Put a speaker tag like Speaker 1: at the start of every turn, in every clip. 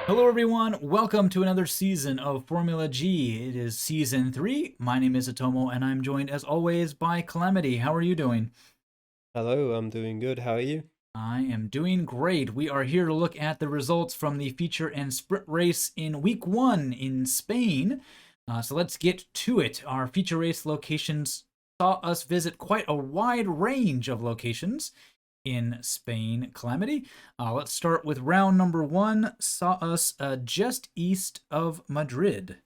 Speaker 1: Hello, everyone. Welcome to another season of Formula G. It is season 3. My name is Zotomo, and I'm joined, as always, by Calamity. How are you doing?
Speaker 2: Hello, I'm doing good. How are you?
Speaker 1: I am doing great. We are here to look at the results from the feature and sprint race in week 1 in Spain. So let's get to it. Our feature race locations saw us visit quite a wide range of locations in Spain. Calamity. Let's start with round number 1. Saw us just east of Madrid.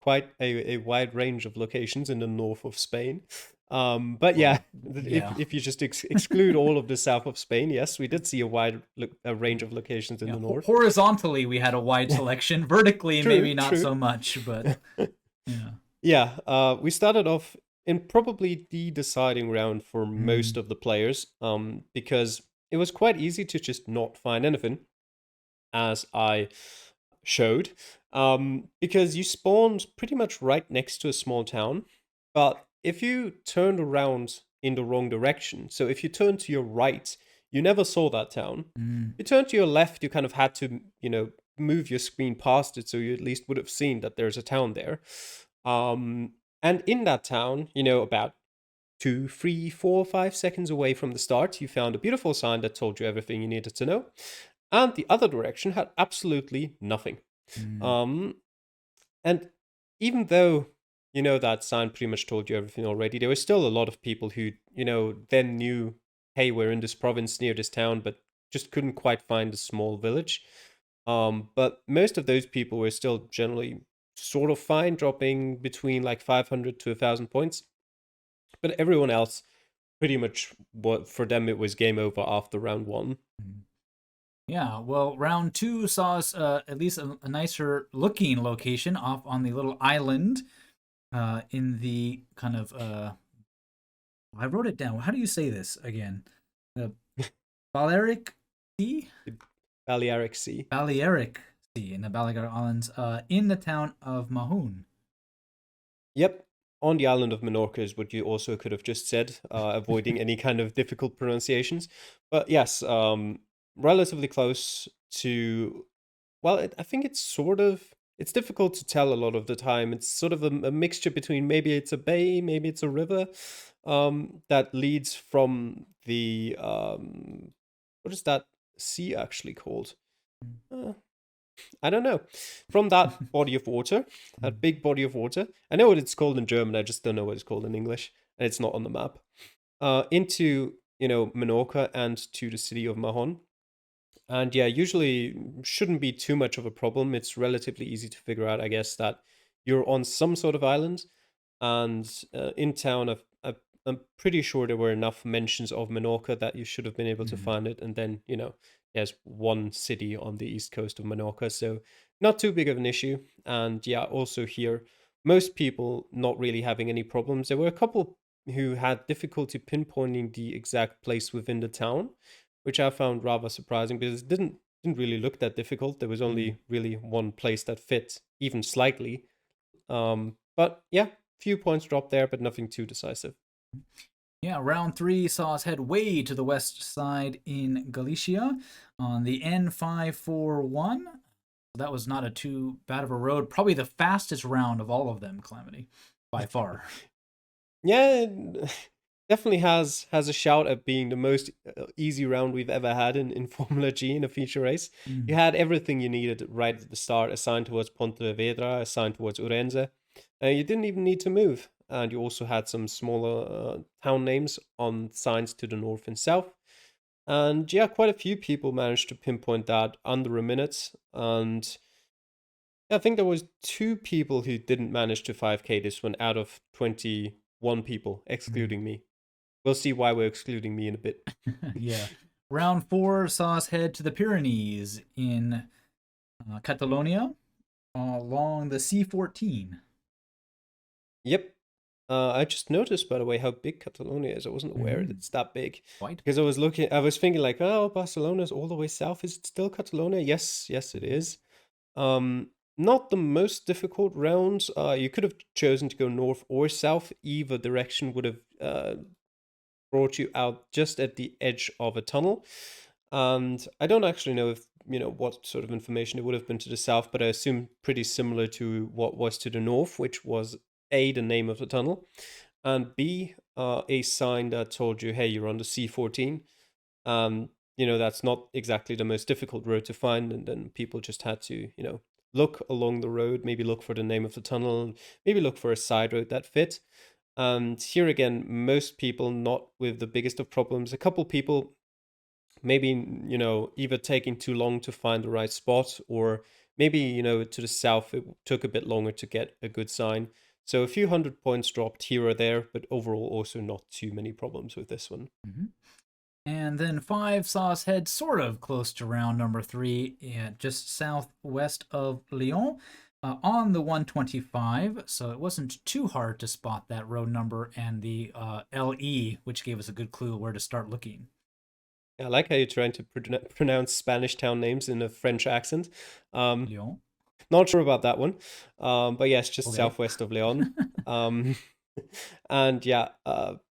Speaker 2: Quite a wide range of locations in the north of Spain. But yeah,
Speaker 1: Well,
Speaker 2: if
Speaker 1: yeah,
Speaker 2: if you just exclude all of the south of Spain, yes, we did see a range of locations in
Speaker 1: yeah.
Speaker 2: the north.
Speaker 1: Horizontally, we had a wide selection. Vertically,
Speaker 2: True,
Speaker 1: maybe not
Speaker 2: true.
Speaker 1: so much, but yeah.
Speaker 2: Yeah, we started off in probably the deciding round for most
Speaker 1: Mm,
Speaker 2: of the players, because it was quite easy to just not find anything, as I showed, because you spawned pretty much right next to a small town. But if you turned around in the wrong direction, so if you turned to your right, you never saw that town.
Speaker 1: mm,
Speaker 2: If you turned to your left, you kind of had to, move your screen past it so you at least would have seen that there's a town there. Um, and in that town, about 2, 3, 4, 5 seconds away from the start, you found a beautiful sign that told you everything you needed to know. And the other direction had absolutely nothing.
Speaker 1: mm.
Speaker 2: Um, and even though, that sign pretty much told you everything already, there were still a lot of people who, then knew, hey, we're in this province near this town, but just couldn't quite find a small village. But most of those people were still generally sort of fine, dropping between like 500 to 1,000 points. But everyone else, pretty much, what for them it was game over after round one.
Speaker 1: Mm. Yeah, well, round 2 saw us at least a nicer looking location off on the little island in the kind of I wrote it down. How do you say this again? The Balearic Sea?
Speaker 2: The Balearic Sea.
Speaker 1: Balearic Sea in the Balearic Islands in the town of Mahun.
Speaker 2: Yep. On the island of Menorca is what you also could have just said, avoiding any kind of difficult pronunciations. But yes, relatively close to. Well, I think it's sort of. It's difficult to tell a lot of the time. It's sort of a mixture between maybe it's a bay, maybe it's a river, that leads from the. What is that sea actually called? Uh, I don't know. From that body of water, that big body of water. I know what it's called in German. I just don't know what it's called in English, and it's not on the map. Into Menorca and to the city of Mahon. And yeah, usually shouldn't be too much of a problem. It's relatively easy to figure out, I guess, that you're on some sort of island. And in town, I'm pretty sure there were enough mentions of Menorca that you should have been able to
Speaker 1: Mm.
Speaker 2: find it. And then, there's one city on the east coast of Menorca. So not too big of an issue. And yeah, also here, most people not really having any problems. There were a couple who had difficulty pinpointing the exact place within the town, which I found rather surprising because it didn't really look that difficult. There was
Speaker 1: Mm.
Speaker 2: only really one place that fit, even slightly. But yeah, few points dropped there, but nothing too decisive.
Speaker 1: Yeah, round 3 saw us head way to the west side in Galicia on the N541. That was not a too bad of a road. Probably the fastest round of all of them, Calamity, by far.
Speaker 2: Yeah, definitely has a shout at being the most easy round we've ever had in Formula G in a feature race. You
Speaker 1: Mm.
Speaker 2: had everything you needed right at the start, assigned towards Pontevedra, assigned towards Urense. You didn't even need to move, and you also had some smaller town names on signs to the north and south. And yeah, quite a few people managed to pinpoint that under a minute. And yeah, I think there was two people who didn't manage to 5K this one out of 21 people,
Speaker 1: Mm.
Speaker 2: excluding me. We'll see why we're excluding me in a bit.
Speaker 1: Yeah. Round 4 saw us head to the Pyrenees in Catalonia along the C14.
Speaker 2: Yep. I just noticed, by the way, how big Catalonia is. I wasn't aware
Speaker 1: Mm.
Speaker 2: it's that big
Speaker 1: Quite.
Speaker 2: because I was thinking like, oh, Barcelona's all the way south. Is it still Catalonia? Yes, yes, it is. Um, Not the most difficult rounds. You could have chosen to go north or south. Either direction would have brought you out just at the edge of a tunnel. And I don't actually know if what sort of information it would have been to the south, but I assume pretty similar to what was to the north, which was A, the name of the tunnel, and B, a sign that told you, hey, you're on the C14. That's not exactly the most difficult road to find, and then people just had to, look along the road, maybe look for the name of the tunnel, maybe look for a side road that fit. And here again, most people not with the biggest of problems. A couple people maybe, either taking too long to find the right spot, or maybe, to the south, it took a bit longer to get a good sign. So a few hundred points dropped here or there, but overall also not too many problems with this one.
Speaker 1: Mm-hmm. And then 5 saw us head sort of close to round number 3, just southwest of Lyon, on the 125. So it wasn't too hard to spot that road number and the LE, which gave us a good clue where to start looking.
Speaker 2: I like how you're trying to pronounce Spanish town names in a French accent.
Speaker 1: Lyon.
Speaker 2: Not sure about that one, but yes, just
Speaker 1: Okay.
Speaker 2: southwest of Lyon. And yeah,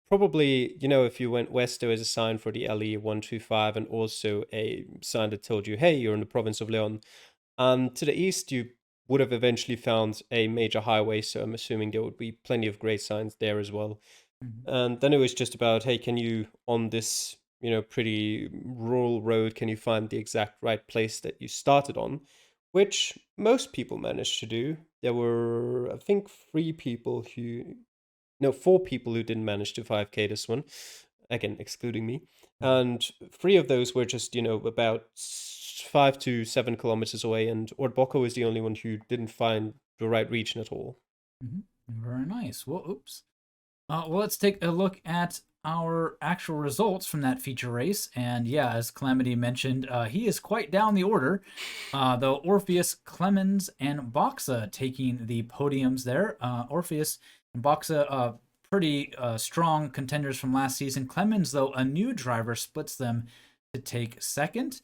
Speaker 2: probably, if you went west, there was a sign for the LE 125 and also a sign that told you, hey, you're in the province of Lyon. And to the east, you would have eventually found a major highway, so I'm assuming there would be plenty of great signs there as well.
Speaker 1: Mm-hmm.
Speaker 2: And then it was just about, hey, can you, on this, pretty rural road, can you find the exact right place that you started on? Which most people managed to do. There were, I think, 4 people who didn't manage to 5K this one, again, excluding me. And 3 of those were just, about 5 to 7 kilometers away, and Ordboko is the only one who didn't find the right region at all.
Speaker 1: Mm-hmm. Very nice. Well, oops. Well, let's take a look at our actual results from that feature race. And yeah, as Calamity mentioned, he is quite down the order. Though Orpheus, Clemens, and Boxa taking the podiums there. Orpheus and Boxa, pretty strong contenders from last season. Clemens, though, a new driver, splits them to take second.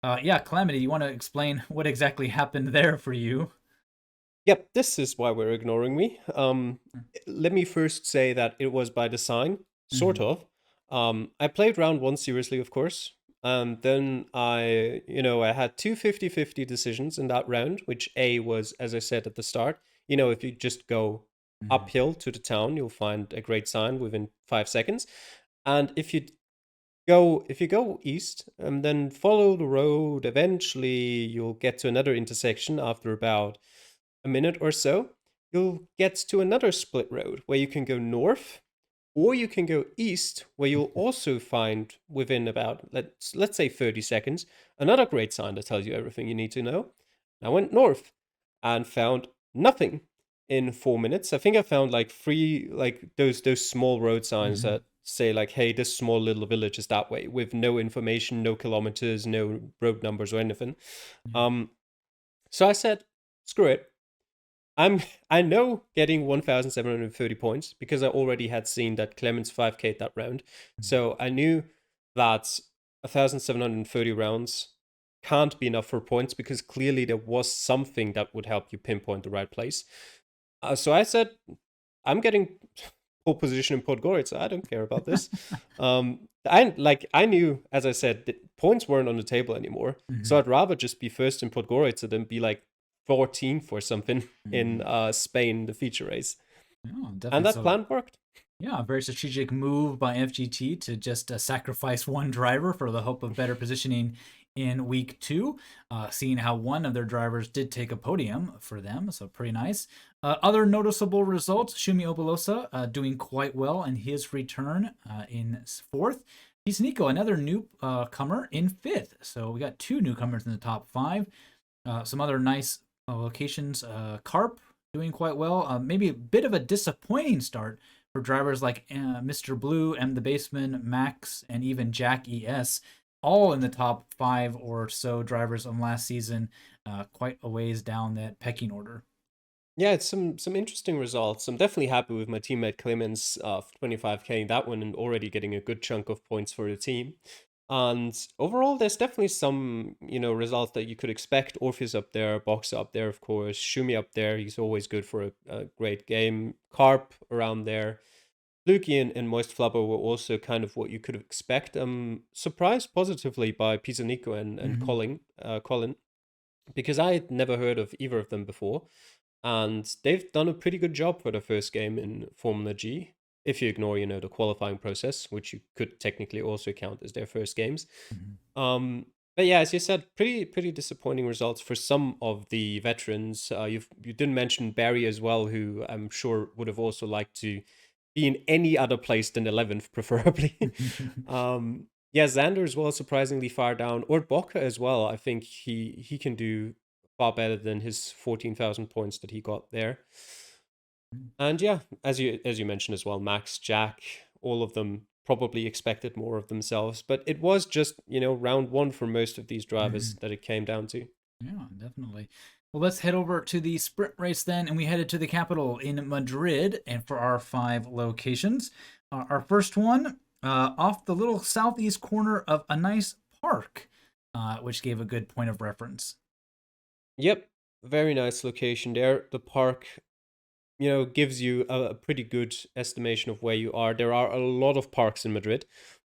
Speaker 1: Yeah, Calamity, you want to explain what exactly happened there for you?
Speaker 2: Yep, this is why we're ignoring me. Let me first say that it was by design, sort
Speaker 1: Mm-hmm.
Speaker 2: of. I played round 1 seriously, of course. And then I had 2 50-50 decisions in that round, which A was, as I said at the start, if you just go
Speaker 1: Mm-hmm.
Speaker 2: uphill to the town, you'll find a great sign within 5 seconds. And if you go east and then follow the road, eventually you'll get to another intersection after about a minute or so. You'll get to another split road where you can go north, or you can go east, where you'll also find within about let's say 30 seconds another great sign that tells you everything you need to know. I went north and found nothing in 4 minutes. I think I found like 3 like those small road signs
Speaker 1: Mm-hmm.
Speaker 2: that say like, hey, this small little village is that way, with no information, no kilometers, no road numbers or anything.
Speaker 1: Yeah.
Speaker 2: Um, so I said, screw it. I know getting 1,730 points because I already had seen that Clemens 5K that round. So I knew that 1,730 rounds can't be enough for points because clearly there was something that would help you pinpoint the right place. So I said, I'm getting pole position in Podgorica. I don't care about this. I knew, as I said, that points weren't on the table anymore. So
Speaker 1: Mm-hmm.
Speaker 2: I'd rather just be first in Podgorica than be like 14th or something in
Speaker 1: Mm-hmm.
Speaker 2: Spain, the feature race.
Speaker 1: Yeah,
Speaker 2: And
Speaker 1: definitely.
Speaker 2: that
Speaker 1: So
Speaker 2: plan worked.
Speaker 1: yeah, a very strategic move by FGT to just sacrifice one driver for the hope of better positioning in week 2, seeing how one of their drivers did take a podium for them, so pretty nice. Other noticeable results, Shumi Opelosa doing quite well in his return in 4th. Nico, another newcomer in 5th. So we got 2 newcomers in the top 5. Some other nice locations, Carp doing quite well. Maybe a bit of a disappointing start for drivers like Mr. Blue, M the Baseman, Max, and even Jack ES, all in the top 5 or so drivers of last season, quite a ways down that pecking order.
Speaker 2: Yeah, it's some interesting results. I'm definitely happy with my teammate Clemens 25K that one and already getting a good chunk of points for the team. And overall, there's definitely some, results that you could expect. Orpheus up there, Boxer up there, of course. Shumi up there. He's always good for a great game. Carp around there. Fluky and Moist Flubber were also kind of what you could expect. Surprised positively by Pisanico and
Speaker 1: Hmm.
Speaker 2: Colin, because I had never heard of either of them before, and they've done a pretty good job for their first game in Formula G. If you ignore, the qualifying process, which you could technically also count as their first games.
Speaker 1: Hmm.
Speaker 2: Um, but yeah, as you said, pretty disappointing results for some of the veterans. You didn't mention Barry as well, who I'm sure would have also liked to be in any other place than 11th, preferably. Yeah, Xander as well, surprisingly far down, or Boca as well. I think he can do far better than his 14,000 points that he got there. And yeah, as you mentioned as well, Max, Jack, all of them probably expected more of themselves, but it was just, round one for most of these drivers that it came down to.
Speaker 1: Yeah, definitely. Well, let's head over to the sprint race then, and we headed to the capital in Madrid, and for our 5 locations. Our first one, off the little southeast corner of a nice park, which gave a good point of reference.
Speaker 2: Yep, very nice location there. The park, gives you a pretty good estimation of where you are. There are a lot of parks in Madrid,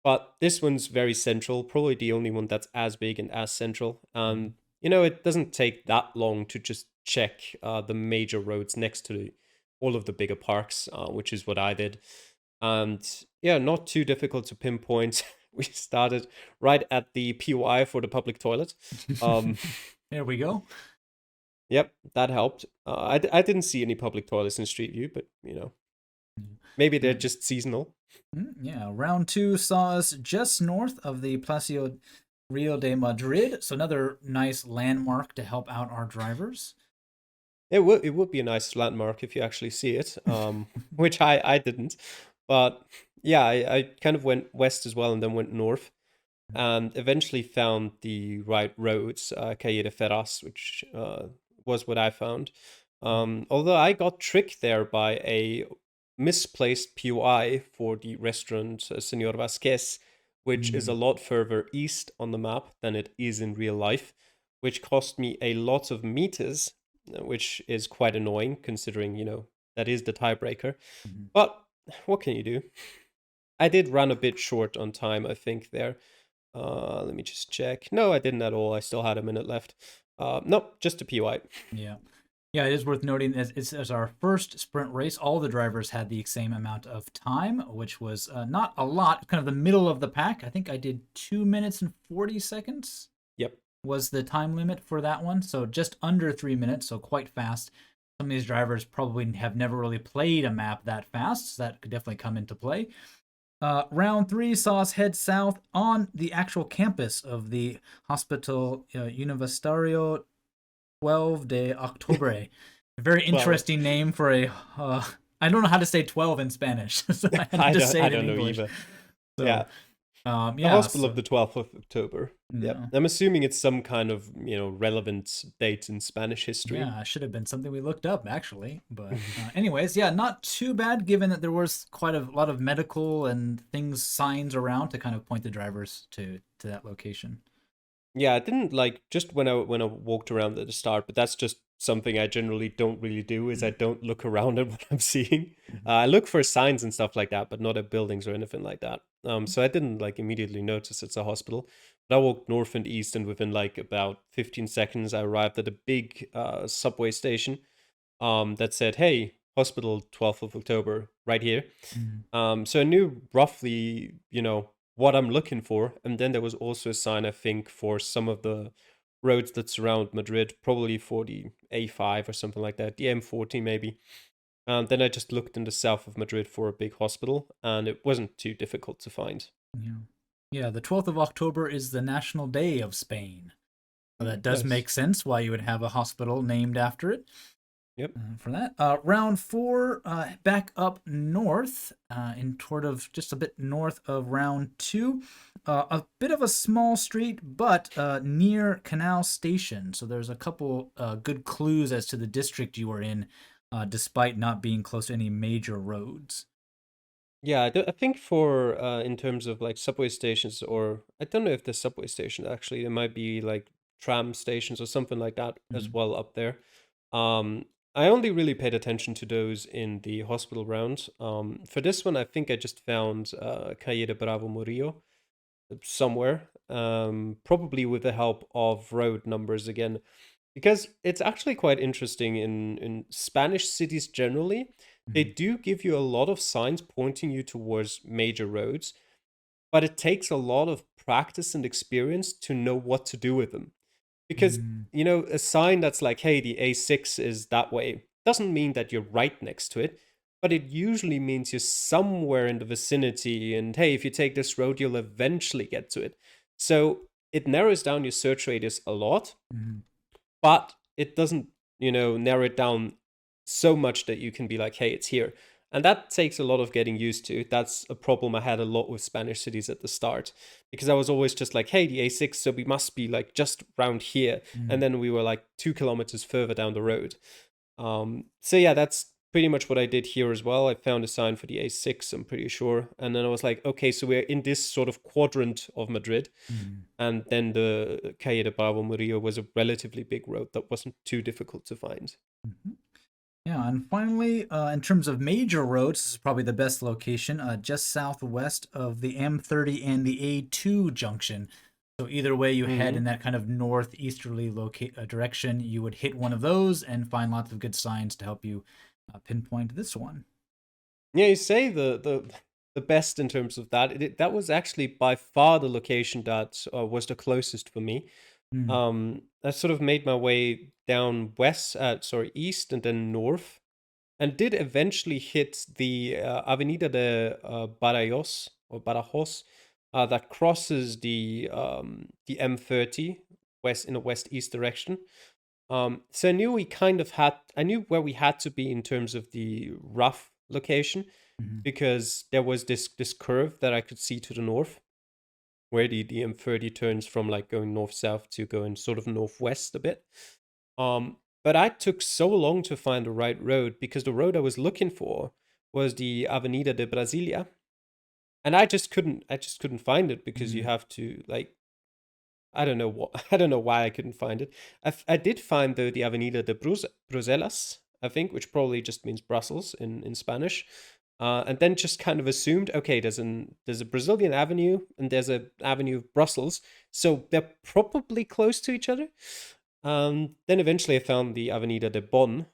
Speaker 2: but this one's very central, probably the only one that's as big and as central. And, it doesn't take that long to just check the major roads next to all of the bigger parks, which is what I did. And yeah, not too difficult to pinpoint. We started right at the POI for the public toilet. Um,
Speaker 1: There we go.
Speaker 2: Yep, that helped. I didn't see any public toilets in Street View, but maybe they're
Speaker 1: Yeah.
Speaker 2: just seasonal.
Speaker 1: Yeah, round two saw us just north of the Placio Rio de Madrid, so another nice landmark to help out our drivers.
Speaker 2: It would be a nice landmark if you actually see it, which I didn't. But yeah, I kind of went west as well and then went north and eventually found the right roads, Calle de Ferraz, which was what I found. Although I got tricked there by a misplaced POI for the restaurant Senor Vasquez, which is a
Speaker 1: Mm.
Speaker 2: lot further east on the map than it is in real life, which cost me a lot of meters, which is quite annoying considering, that is the tiebreaker.
Speaker 1: Mhm.
Speaker 2: But what can you do? I did run a bit short on time, I think, there. Let me just check. No, I didn't at all. I still had a minute left. Nope, just a PY.
Speaker 1: Yeah. Yeah, it is worth noting that it's as our first sprint race, all the drivers had the same amount of time, which was not a lot, kind of the middle of the pack. I think I did 2 minutes and 40 seconds
Speaker 2: Yep.
Speaker 1: was the time limit for that one. So just under 3 minutes, so quite fast. Some of these drivers probably have never really played a map that fast, so that could definitely come into play. Round three saw us head south on the actual campus of the Hospital Universitario 12 de Octubre. A very
Speaker 2: 12.
Speaker 1: interesting name for a. I don't know how to say 12 in Spanish, so I had to
Speaker 2: I
Speaker 1: just
Speaker 2: don't
Speaker 1: say
Speaker 2: I
Speaker 1: it in
Speaker 2: don't know
Speaker 1: English.
Speaker 2: either.
Speaker 1: So,
Speaker 2: Yeah. The
Speaker 1: yeah,
Speaker 2: Hospital of
Speaker 1: so
Speaker 2: the 12th of October. Yep.
Speaker 1: yeah,
Speaker 2: I'm assuming it's some kind of, relevant date in Spanish history.
Speaker 1: yeah, it should have been something we looked up actually. But anyways, yeah, not too bad given that there was quite a lot of medical and things signs around to kind of point the drivers to that location.
Speaker 2: Yeah, I didn't like just when I walked around at the start, but that's just something I generally don't really do is I don't look around at what I'm seeing.
Speaker 1: Mhm.
Speaker 2: I look for signs and stuff like that, but not at buildings or anything like that. So I didn't like immediately notice it's a hospital. But I walked north and east, and within like about 15 seconds, I arrived at a big subway station that said, "Hey, hospital 12th of October, right here."
Speaker 1: Mhm.
Speaker 2: So I knew roughly, what I'm looking for. And then there was also a sign, I think, for some of the roads that surround Madrid, probably for the A5 or something like that, the M40 maybe. And then I just looked in the south of Madrid for a big hospital, and it wasn't too difficult to find.
Speaker 1: Yeah. Yeah, the 12th of October is the National Day of Spain. So that does
Speaker 2: Nice.
Speaker 1: make sense why you would have a hospital named after it.
Speaker 2: Yep.
Speaker 1: For that. Round four, back up north, in sort of just a bit north of round two. A bit of a small street, but near Canal Station. So there's a couple good clues as to the district you are in, despite not being close to any major roads.
Speaker 2: Yeah, I think for in terms of like subway stations, or I don't know if the subway station actually, there might be like tram stations or something like that as
Speaker 1: Mhm.
Speaker 2: well up there. Um, I only really paid attention to those in the hospital round. For this one, I think I just found Calle de Bravo Murillo somewhere, probably with the help of road numbers again, because it's actually quite interesting in Spanish cities generally. They
Speaker 1: Mhm.
Speaker 2: do give you a lot of signs pointing you towards major roads, but it takes a lot of practice and experience to know what to do with them. Because,
Speaker 1: Mm,
Speaker 2: a sign that's like, hey, the A6 is that way, doesn't mean that you're right next to it, but it usually means you're somewhere in the vicinity. And hey, if you take this road, you'll eventually get to it. So it narrows down your search radius a lot,
Speaker 1: mhm,
Speaker 2: but it doesn't, narrow it down so much that you can be like, hey, it's here. And that takes a lot of getting used to. That's a problem I had a lot with Spanish cities at the start, because I was always just like, hey, the A6, so we must be like just around here. And
Speaker 1: mm,
Speaker 2: then we were like 2 kilometers further down the road. So yeah, that's pretty much what I did here as well. I found a sign for the A6, I'm pretty sure. And then I was like, okay, so we're in this sort of quadrant of Madrid.
Speaker 1: mm.
Speaker 2: And then the Calle de Bravo Murillo was a relatively big road that wasn't too difficult to find.
Speaker 1: Mhm. Yeah, and finally, in terms of major roads, this is probably the best location, just southwest of the M30 and the A2 junction. So either way you head
Speaker 2: Hmm.
Speaker 1: in that kind of northeasterly direction, you would hit one of those and find lots of good signs to help you pinpoint this one.
Speaker 2: Yeah, you say the best in terms of that. That was actually by far the location that was the closest for me.
Speaker 1: Mm,
Speaker 2: I sort of made my way down east and then north, and did eventually hit the Avenida de Badajoz, that crosses the M30 west in a west-east direction. So I knew where we had to be in terms of the rough location,
Speaker 1: mhm,
Speaker 2: because there was this curve that I could see to the north, where the M30 turns from like going north south to going sort of northwest a bit. But I took so long to find the right road, because the road I was looking for was the Avenida de Brasilia, and I just couldn't find it, because you
Speaker 1: mm,
Speaker 2: have to like, I don't know what I don't know why I couldn't find it. I did find though the Avenida de Bruselas, I think, which probably just means Brussels in Spanish. And then just kind of assumed, okay, there's a Brazilian avenue and there's a avenue of Brussels, so they're probably close to each other. Then eventually I found the Avenida de Bonn,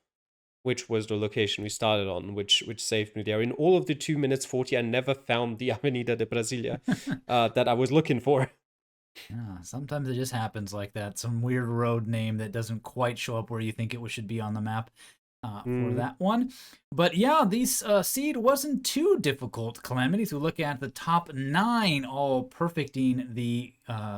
Speaker 2: which was the location we started on, which saved me there. In all of the 2 minutes 40, I never found the Avenida de Brasilia that I was looking for.
Speaker 1: Yeah, sometimes it just happens like that. Some weird road name that doesn't quite show up where you think it should be on the map for
Speaker 2: Mm.
Speaker 1: that one. But yeah, these seed wasn't too difficult, Calamities. We look at the top nine, all perfecting the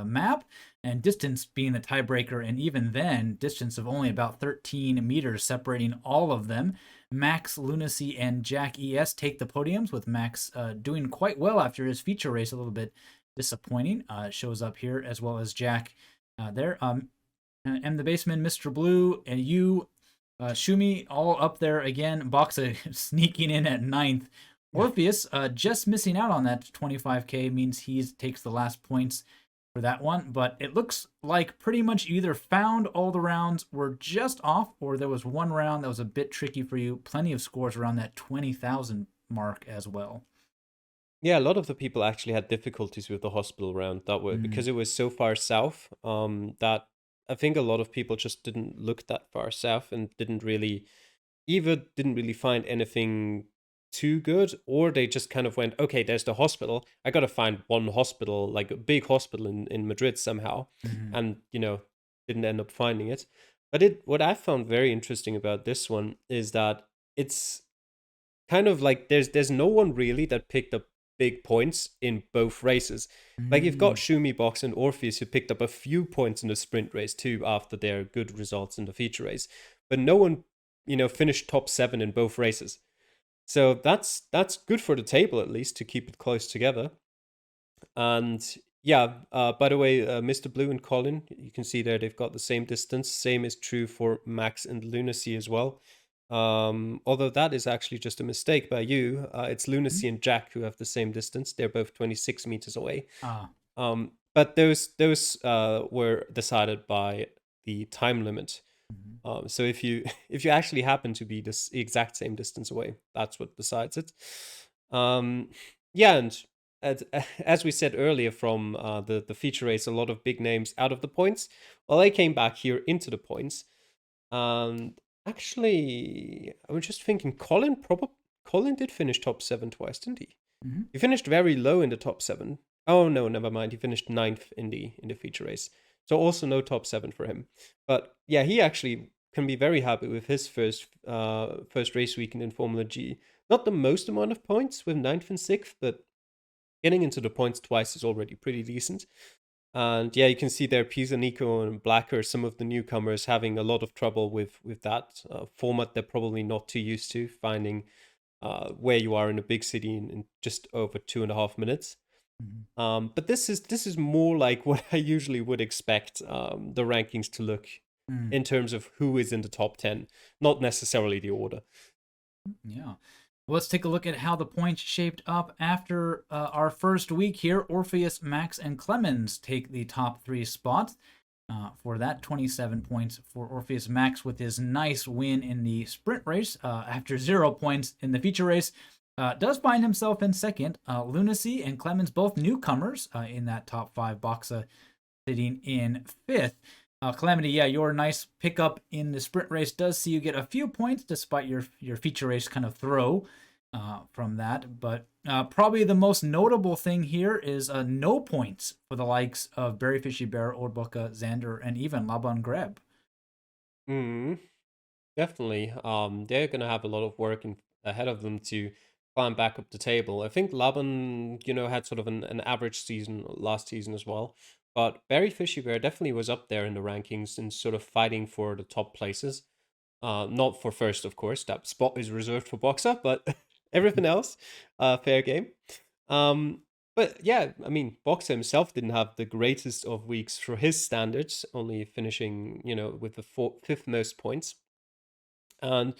Speaker 1: map, and distance being the tiebreaker, and even then, distance of only about 13 meters separating all of them. Max, Lunacy, and Jack ES take the podiums, with Max doing quite well after his feature race, a little bit disappointing. Shows up here, as well as Jack there. And the Baseman, Mr. Blue, and you, Shumi, all up there again. Boxa sneaking in at ninth. Orpheus just missing out on that 25K means he takes the last points for that one. But it looks like pretty much either found all the rounds were just off, or there was one round that was a bit tricky for you. Plenty of scores around that 20,000 mark as well.
Speaker 2: Yeah, a lot of the people actually had difficulties with the hospital round that way,
Speaker 1: Mm,
Speaker 2: because it was so far south, that I think a lot of people just didn't look that far south and didn't really find anything too good, or they just kind of went, okay, there's the hospital. I got to find one hospital, like a big hospital in Madrid somehow,
Speaker 1: mhm,
Speaker 2: and didn't end up finding it. But what I found very interesting about this one is that it's kind of like there's no one really that picked up big points in both races. Like you've got
Speaker 1: mm,
Speaker 2: Shumi Box and Orpheus who picked up a few points in the sprint race too after their good results in the feature race, but no one finished top 7 in both races. So that's good for the table, at least, to keep it close together. And yeah, by the way, Mr. Blue and Colin, you can see there they've got the same distance. Same is true for Max and Lunacy as well. Although that is actually just a mistake by you. It's
Speaker 1: mm.
Speaker 2: Lunacy and Jack who have the same distance. They're both 26 meters away.
Speaker 1: Ah,
Speaker 2: But those were decided by the time limit.
Speaker 1: Mhm.
Speaker 2: So if you if you actually happen to be this exact same distance away, that's what decides it. Um, yeah, and as, as we said earlier from the feature race, a lot of big names out of the points. Well, they came back here into the points, and actually, I was just thinking, Colin did finish top seven twice, didn't he?
Speaker 1: Mhm.
Speaker 2: He finished very low in the top seven. Oh no, never mind. He finished ninth in the feature race. So also no top seven for him. But yeah, he actually can be very happy with his first race weekend in Formula G. Not the most amount of points with ninth and sixth, but getting into the points twice is already pretty decent. And yeah, you can see there Pisa, Nico, and Blacker, some of the newcomers having a lot of trouble with that format. They're probably not too used to finding where you are in a big city in just over 2.5 minutes.
Speaker 1: Mhm.
Speaker 2: But this is more like what I usually would expect the rankings to look
Speaker 1: Mm.
Speaker 2: in terms of who is in the top 10, not necessarily the order.
Speaker 1: Yeah. Well, let's take a look at how the points shaped up after our first week here. Orpheus, Max, and Clemens take the top three spots. For that, 27 points for Orpheus Max with his nice win in the sprint race after 0 points in the feature race. Does find himself in second. Lunacy and Clemens, both newcomers in that top five. Boxa sitting in fifth. Calamity, yeah, your nice pickup in the sprint race does see you get a few points despite your feature race kind of throw from that. But probably the most notable thing here is no points for the likes of Berry Fishy Bear, Orboka, Xander, and even Laban Greb.
Speaker 2: Mm, definitely. They're gonna have a lot of work ahead of them to climb back up the table. I think Laban, had sort of an average season last season as well. But Barry Fishy Bear definitely was up there in the rankings and sort of fighting for the top places. Not for first, of course. That spot is reserved for Boxer, but everything else, fair game. Um, but yeah, I mean, Boxer himself didn't have the greatest of weeks for his standards, only finishing, with the fifth most points. And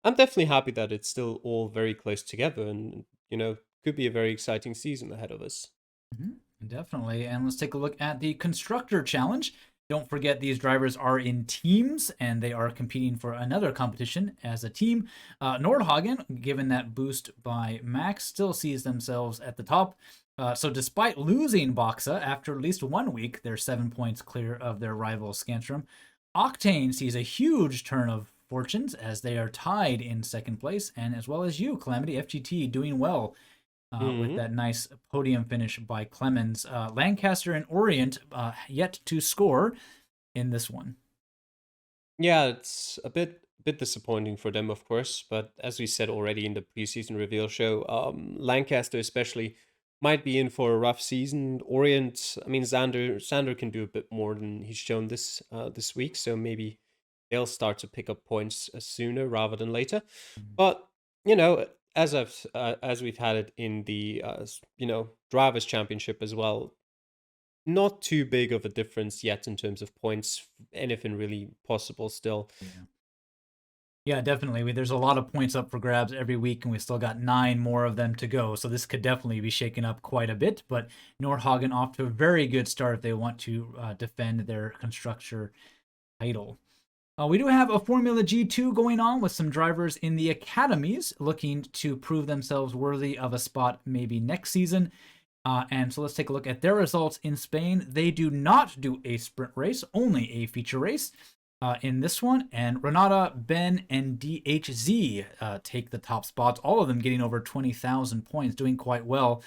Speaker 2: I'm definitely happy that it's still all very close together, and could be a very exciting season ahead of us.
Speaker 1: Mhm, definitely. And let's take a look at the Constructor Challenge. Don't forget these drivers are in teams and they are competing for another competition as a team. Nordhagen, given that boost by Max, still sees themselves at the top. So despite losing Boxa after at least 1 week, they're 7 points clear of their rival Scantrum. Octane sees a huge turn of fortunes as they are tied in second place, and as well as you, Calamity FGT, doing well with
Speaker 2: Hmm.
Speaker 1: that nice podium finish by Clemens. Lancaster and Orient yet to score in this one.
Speaker 2: Yeah, it's a bit disappointing for them, of course. But as we said already in the preseason reveal show, Lancaster especially might be in for a rough season. Orient, I mean, Xander can do a bit more than he's shown this week, so maybe they'll start to pick up points sooner rather than later. But as we've had it in the drivers' championship as well, not too big of a difference yet in terms of points. Anything really possible still.
Speaker 1: Yeah. Yeah, definitely. There's a lot of points up for grabs every week, and we still got 9 more of them to go. So this could definitely be shaken up quite a bit. But Nordhagen off to a very good start if they want to defend their Constructor title. We do have a Formula G2 going on with some drivers in the academies looking to prove themselves worthy of a spot maybe next season. And so let's take a look at their results in Spain. They do not do a sprint race, only a feature race in this one. And Renata, Ben, and DHZ take the top spots, all of them getting over 20,000 points, doing quite well.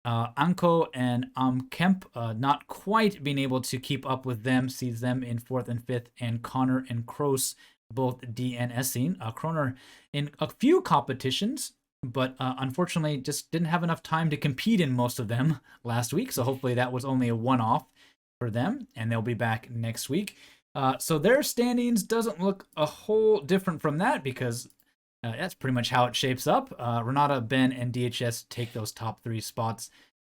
Speaker 1: Anko and Kemp not quite being able to keep up with them, sees them in fourth and fifth, and Connor and Kroos both DNSing. Kroner in a few competitions, but unfortunately just didn't have enough time to compete in most of them last week. So hopefully that was only a one-off for them, and they'll be back next week. So their standings doesn't look a whole different from that because that's pretty much how it shapes up. Renata, Ben, and DHS take those top three spots.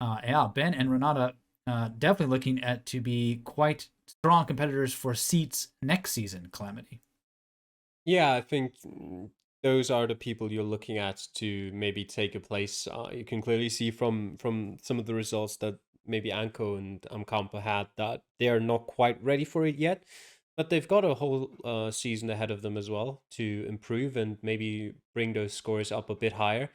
Speaker 1: Yeah, Ben and Renata definitely looking at to be quite strong competitors for seats next season. Calamity.
Speaker 2: Yeah, I think those are the people you're looking at to maybe take a place. You can clearly see from some of the results that maybe Anko and Amkampa had that they are not quite ready for it yet. but they've got a whole season ahead of them as well to improve and maybe bring those scores up a bit higher.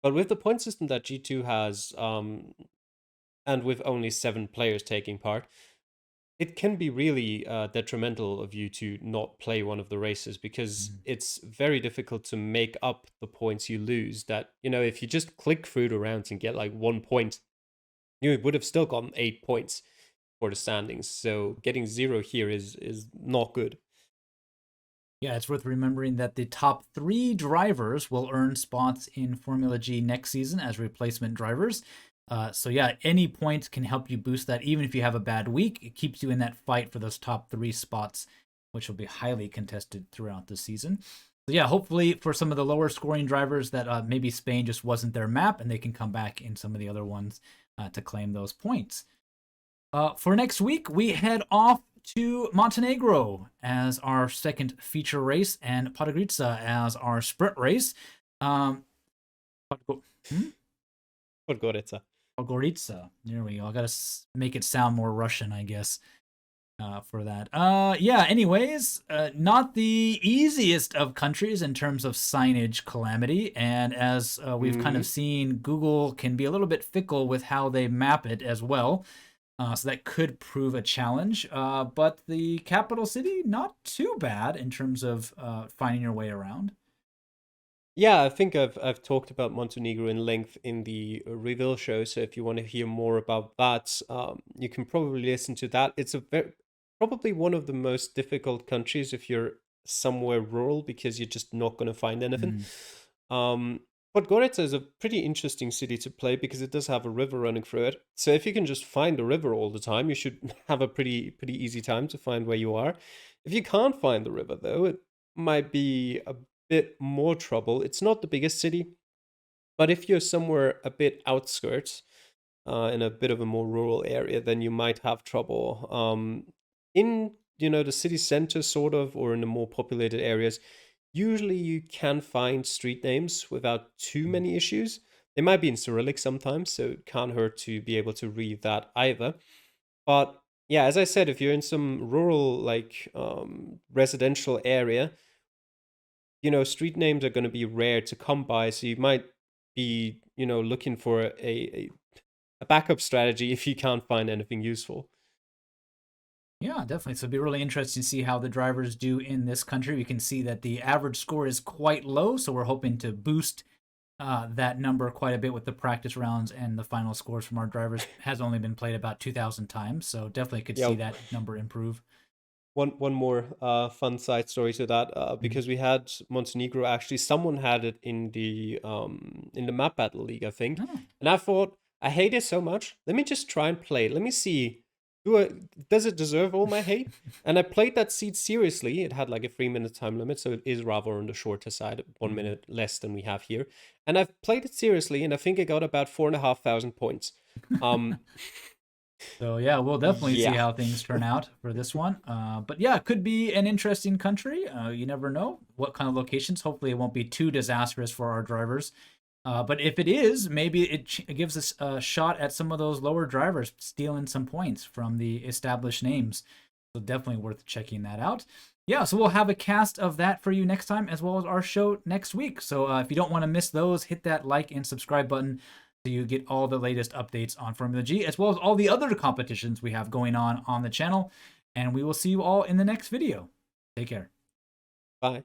Speaker 2: But with the point system that G2 has, and with only 7 players taking part, it can be really detrimental of you to not play one of the races, because it's very difficult to make up the points you lose. That, if you just click through the rounds and get like 1 point, you would have still gotten 8 points for the standings. So getting 0 here is not good.
Speaker 1: Yeah, it's worth remembering that the top 3 drivers will earn spots in Formula G next season as replacement drivers. So yeah, any points can help you boost that. Even if you have a bad week, it keeps you in that fight for those top 3 spots, which will be highly contested throughout the season. So yeah, hopefully for some of the lower scoring drivers that maybe Spain just wasn't their map, and they can come back in some of the other ones to claim those points. For next week, we head off to Montenegro as our second feature race, and Podgorica as our sprint race.
Speaker 2: Podgorica.
Speaker 1: Podgorica. There we go. I gotta make it sound more Russian, I guess, for that. Yeah. Anyways, not the easiest of countries in terms of signage, Calamity, and as we've kind of seen, Google can be a little bit fickle with how they map it as well. So that could prove a challenge. But the capital city, not too bad in terms of finding your way around.
Speaker 2: Yeah, I think I've talked about Montenegro in length in the reveal show. So if you want to hear more about that, you can probably listen to that. It's probably one of the most difficult countries if you're somewhere rural, because you're just not going to find anything. Podgorica is a pretty interesting city to play because it does have a river running through it. So if you can just find the river all the time, you should have a pretty easy time to find where you are. If you can't find the river, though, it might be a bit more trouble. It's not the biggest city, but if you're somewhere a bit outskirts, in a bit of a more rural area, then you might have trouble. In the city center, sort of, or in the more populated areas, usually you can find street names without too many issues. They might be in Cyrillic sometimes, so it can't hurt to be able to read that either. But yeah, as I said, if you're in some rural, like residential area, street names are going to be rare to come by, so you might be, looking for a backup strategy if you can't find anything useful.
Speaker 1: Yeah, definitely. So it'd be really interesting to see how the drivers do in this country. We can see that the average score is quite low, so we're hoping to boost that number quite a bit with the practice rounds, and the final scores from our drivers has only been played about 2,000 times, so definitely could see that number improve.
Speaker 2: One more fun side story to that, because we had Montenegro, actually someone had it in the map battle league, I think. And I thought, I hate it so much, let me just try and play it. Let me see, does it deserve all my hate? And I played that seed seriously. It had like a 3-minute time limit, so it is rather on the shorter side, 1 minute less than we have here. And I've played it seriously, and I think I got about 4,500 points.
Speaker 1: So yeah, we'll definitely see how things turn out for this one. But yeah, it could be an interesting country. You never know what kind of locations. Hopefully it won't be too disastrous for our drivers. But if it is, maybe it gives us a shot at some of those lower drivers stealing some points from the established names. So definitely worth checking that out. Yeah, so we'll have a cast of that for you next time, as well as our show next week. So if you don't want to miss those, hit that like and subscribe button so you get all the latest updates on Formula G, as well as all the other competitions we have going on the channel. And we will see you all in the next video. Take care.
Speaker 2: Bye.